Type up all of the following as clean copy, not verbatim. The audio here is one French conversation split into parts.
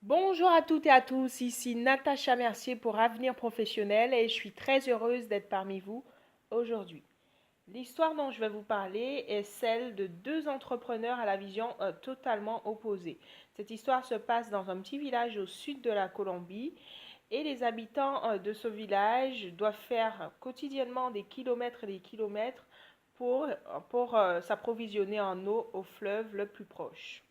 Bonjour à toutes et à tous, ici Natacha Mercier pour Avenir Professionnel et je suis très heureuse d'être parmi vous aujourd'hui. L'histoire dont je vais vous parler est celle de deux entrepreneurs à la vision totalement opposée. Cette histoire se passe dans un petit village au sud de la Colombie et les habitants de ce village doivent faire quotidiennement des kilomètres et des kilomètres pour s'approvisionner en eau au fleuve le plus proche.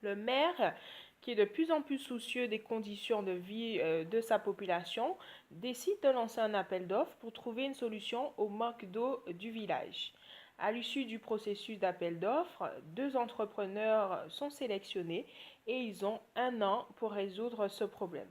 Le maire, qui est de plus en plus soucieux des conditions de vie de sa population, décide de lancer un appel d'offres pour trouver une solution au manque d'eau du village. À l'issue du processus d'appel d'offres, deux entrepreneurs sont sélectionnés et ils ont un an pour résoudre ce problème.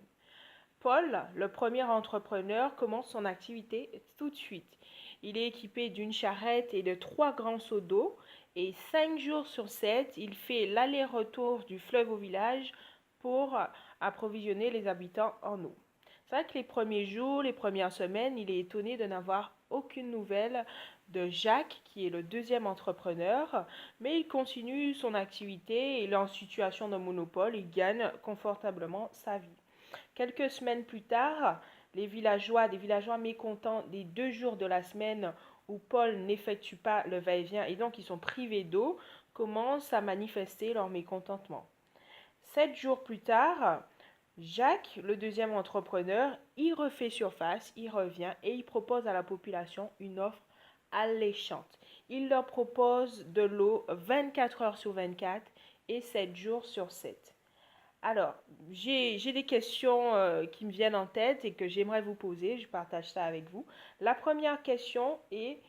Paul, le premier entrepreneur, commence son activité tout de suite. Il est équipé d'une charrette et de trois grands seaux d'eau et 5 jours sur 7, il fait l'aller-retour du fleuve au village pour approvisionner les habitants en eau. C'est vrai que les premiers jours, les premières semaines, il est étonné de n'avoir aucune nouvelle de Jacques, qui est le deuxième entrepreneur, mais il continue son activité et il est en situation de monopole, il gagne confortablement sa vie. Quelques semaines plus tard, des villageois mécontents des 2 jours de la semaine où Paul n'effectue pas le va-et-vient et donc ils sont privés d'eau, commencent à manifester leur mécontentement. 7 jours plus tard, Jacques, le deuxième entrepreneur, y refait surface, il revient et il propose à la population une offre alléchante. Il leur propose de l'eau 24 heures sur 24 et 7 jours sur 7. Alors, j'ai des questions qui me viennent en tête et que j'aimerais vous poser. Je partage ça avec vous. La première question est,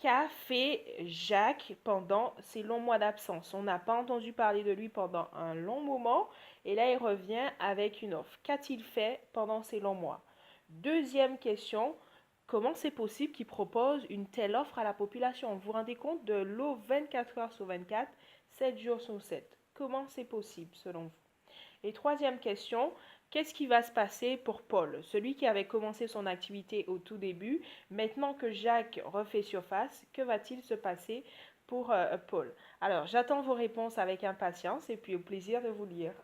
qu'a fait Jacques pendant ces longs mois d'absence? On n'a pas entendu parler de lui pendant un long moment et là il revient avec une offre. Qu'a-t-il fait pendant ces longs mois? Deuxième question, comment c'est possible qu'il propose une telle offre à la population? Vous vous rendez compte de l'eau 24 heures sur 24, 7 jours sur 7? Comment c'est possible selon vous? Et troisième question, qu'est-ce qui va se passer pour Paul, celui qui avait commencé son activité au tout début? Maintenant que Jacques refait surface, que va-t-il se passer pour Paul? Alors, j'attends vos réponses avec impatience et puis au plaisir de vous lire.